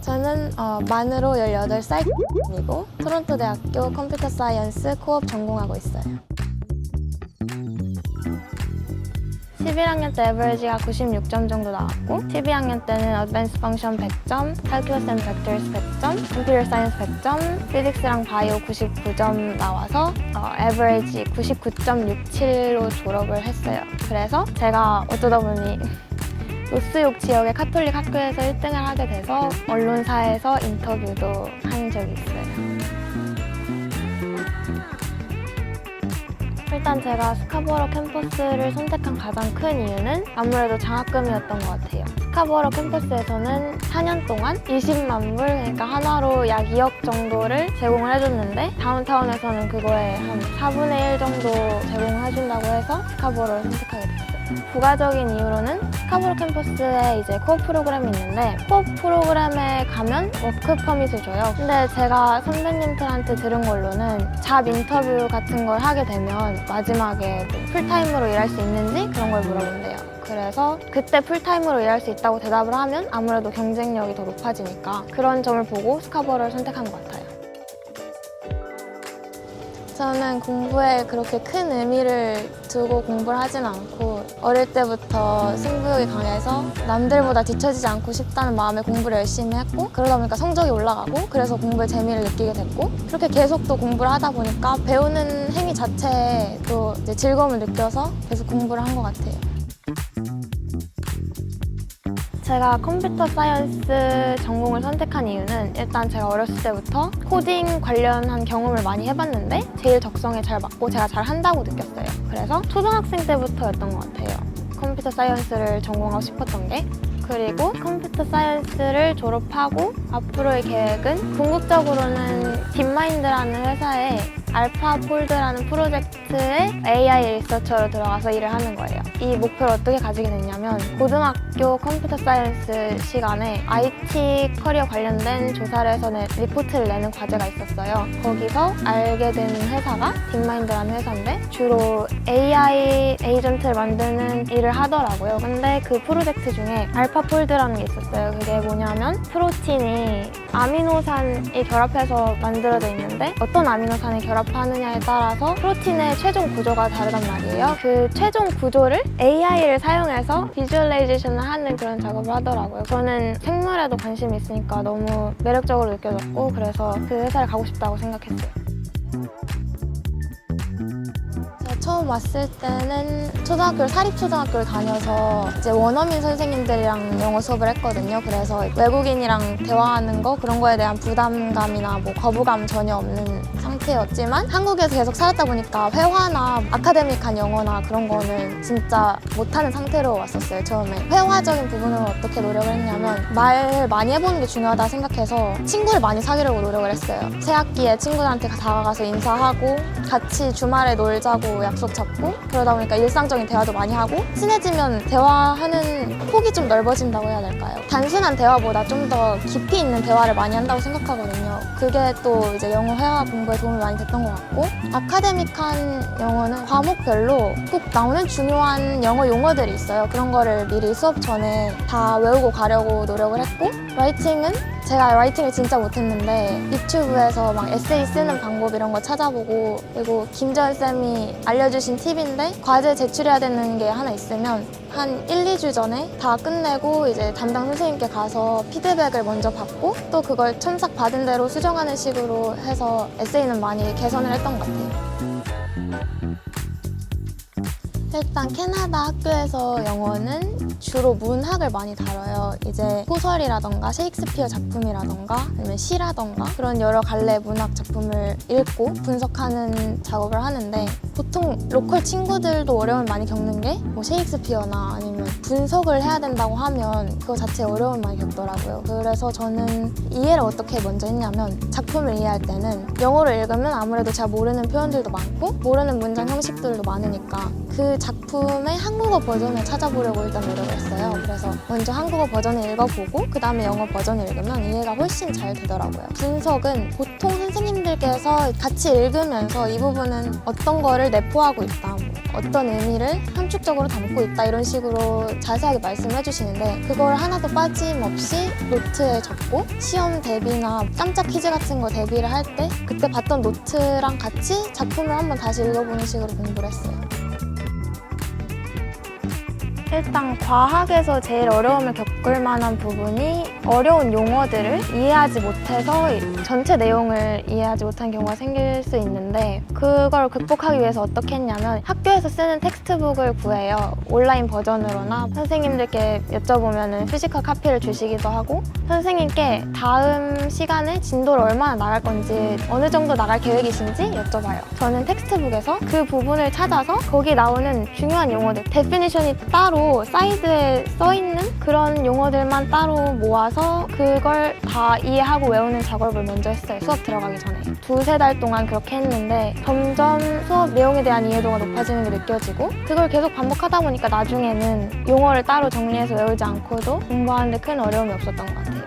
저는 만으로 18살이고 토론토 대학교 컴퓨터 사이언스 코업 전공하고 있어요. 11학년 때 에버리지가 96점 정도 나왔고 12학년 때는 어드밴스 펑션 100점, 칼큘러스 앤 벡터스 100점, 컴퓨터 사이언스 100점, 피직스랑 바이오 99점 나와서 에버리지 99.67로 졸업을 했어요. 그래서 제가 어쩌다 보니 노스욕 지역의 카톨릭 학교에서 1등을 하게 돼서 언론사에서 인터뷰도 한 적이 있어요. 일단 제가 스카보러 캠퍼스를 선택한 가장 큰 이유는 아무래도 장학금이었던 것 같아요. 스카보러 캠퍼스에서는 4년 동안 20만 불, 그러니까 하나로 약 2억 정도를 제공을 해줬는데 다운타운에서는 그거에 한 4분의 1 정도 제공을 해준다고 해서 스카보러를 선택하게 됐어요. 부가적인 이유로는 스카보러 캠퍼스에 이제 코어 프로그램이 있는데 코어 프로그램에 가면 워크 퍼밋을 줘요. 근데 제가 선배님들한테 들은 걸로는 잡 인터뷰 같은 걸 하게 되면 마지막에 풀타임으로 일할 수 있는지 그런 걸 물어본대요. 그래서 그때 풀타임으로 일할 수 있다고 대답을 하면 아무래도 경쟁력이 더 높아지니까 그런 점을 보고 스카보러를 선택한 것 같아요. 저는 공부에 그렇게 큰 의미를 두고 공부를 하진 않고 어릴 때부터 승부욕이 강해서 남들보다 뒤처지지 않고 싶다는 마음에 공부를 열심히 했고 그러다 보니까 성적이 올라가고 그래서 공부에 재미를 느끼게 됐고 그렇게 계속 또 공부를 하다 보니까 배우는 행위 자체에 또 이제 즐거움을 느껴서 계속 공부를 한 것 같아요. 제가 컴퓨터 사이언스 전공을 선택한 이유는 일단 제가 어렸을 때부터 코딩 관련한 경험을 많이 해봤는데 제일 적성에 잘 맞고 제가 잘 한다고 느꼈어요. 그래서 초등학생 때부터였던 것 같아요. 컴퓨터 사이언스를 전공하고 싶었던 게. 그리고 컴퓨터 사이언스를 졸업하고 앞으로의 계획은 궁극적으로는 딥마인드라는 회사에 알파폴드라는 프로젝트에 AI 리서처로 들어가서 일을 하는 거예요. 이 목표를 어떻게 가지게 됐냐면 고등학교 컴퓨터 사이언스 시간에 IT 커리어 관련된 조사를 해서 리포트를 내는 과제가 있었어요. 거기서 알게 된 회사가 딥마인드라는 회사인데 주로 AI 에이전트를 만드는 일을 하더라고요. 근데 그 프로젝트 중에 알파폴드라는 게 있었어요. 그게 뭐냐면 프로틴이 아미노산이 결합해서 만들어져 있는데 어떤 아미노산이 결합하느냐에 따라서 프로틴의 최종 구조가 다르단 말이에요. 그 최종 구조를 AI를 사용해서 비주얼라이제이션을 하는 그런 작업을 하더라고요. 저는 생물에도 관심이 있으니까 너무 매력적으로 느껴졌고 그래서 그 회사를 가고 싶다고 생각했어요. 처음 왔을 때는 사립초등학교를 다녀서 이제 원어민 선생님들이랑 영어 수업을 했거든요. 그래서 외국인이랑 대화하는 거 그런 거에 대한 부담감이나 뭐 거부감 전혀 없는 상태였지만 한국에서 계속 살았다 보니까 회화나 아카데믹한 영어나 그런 거는 진짜 못하는 상태로 왔었어요. 처음에 회화적인 부분으로 어떻게 노력을 했냐면 말 많이 해보는 게 중요하다 생각해서 친구를 많이 사귀려고 노력을 했어요. 새 학기에 친구들한테 다가가서 인사하고 같이 주말에 놀자고 약속 잡고 그러다 보니까 일상적인 대화도 많이 하고 친해지면 대화하는 폭이 좀 넓어진다고 해야 될까요? 단순한 대화보다 좀 더 깊이 있는 대화를 많이 한다고 생각하거든요. 그게 또 이제 영어 회화 공부에 도움이 많이 됐던 것 같고 아카데믹한 영어는 과목별로 꼭 나오는 중요한 영어 용어들이 있어요. 그런 거를 미리 수업 전에 다 외우고 가려고 노력을 했고 라이팅은 제가 라이팅을 진짜 못했는데 유튜브에서 막 에세이 쓰는 방법 이런 거 찾아보고 그리고 김재원 쌤이 알려주신 팁인데 과제 제출해야 되는 게 하나 있으면 한 1, 2주 전에 다 끝내고 이제 담당 선생님께 가서 피드백을 먼저 받고 또 그걸 첨삭 받은 대로 수정하는 식으로 해서 에세이는 많이 개선을 했던 것 같아요. 일단 캐나다 학교에서 영어는 주로 문학을 많이 다뤄요. 이제 소설이라던가 셰익스피어 작품이라던가 아니면 시라던가 그런 여러 갈래 문학 작품을 읽고 분석하는 작업을 하는데 보통 로컬 친구들도 어려움을 많이 겪는 게 뭐 셰익스피어나 아니면 분석을 해야 된다고 하면 그거 자체에 어려움을 많이 겪더라고요. 그래서 저는 이해를 어떻게 먼저 했냐면 작품을 이해할 때는 영어로 읽으면 아무래도 제가 모르는 표현들도 많고 모르는 문장 형식들도 많으니까 그 작품의 한국어 버전을 찾아보려고 일단 노력을 했어요. 그래서 먼저 한국어 버전을 읽어보고 그 다음에 영어 버전을 읽으면 이해가 훨씬 잘 되더라고요. 분석은 보통 선생님들께서 같이 읽으면서 이 부분은 어떤 거를 내포하고 있다, 어떤 의미를 함축적으로 담고 있다 이런 식으로 자세하게 말씀해 주시는데 그걸 하나도 빠짐없이 노트에 적고 시험 대비나 깜짝 퀴즈 같은 거 대비를 할 때 그때 봤던 노트랑 같이 작품을 한번 다시 읽어보는 식으로 공부를 했어요. 일단 과학에서 제일 어려움을 겪을 만한 부분이 어려운 용어들을 이해하지 못해서 전체 내용을 이해하지 못한 경우가 생길 수 있는데 그걸 극복하기 위해서 어떻게 했냐면 학교에서 쓰는 텍스트북을 구해요. 온라인 버전으로나 선생님들께 여쭤보면 피지컬 카피를 주시기도 하고 선생님께 다음 시간에 진도를 얼마나 나갈 건지 어느 정도 나갈 계획이신지 여쭤봐요. 저는 텍스트북에서 그 부분을 찾아서 거기 나오는 중요한 용어들 데피니션이 따로 사이드에 써있는 그런 용어들만 따로 모아서 그걸 다 이해하고 외우는 작업을 먼저 했어요. 수업 들어가기 전에. 2-3달 동안 그렇게 했는데 점점 수업 내용에 대한 이해도가 높아지는 게 느껴지고 그걸 계속 반복하다 보니까 나중에는 용어를 따로 정리해서 외우지 않고도 공부하는데 큰 어려움이 없었던 것 같아요.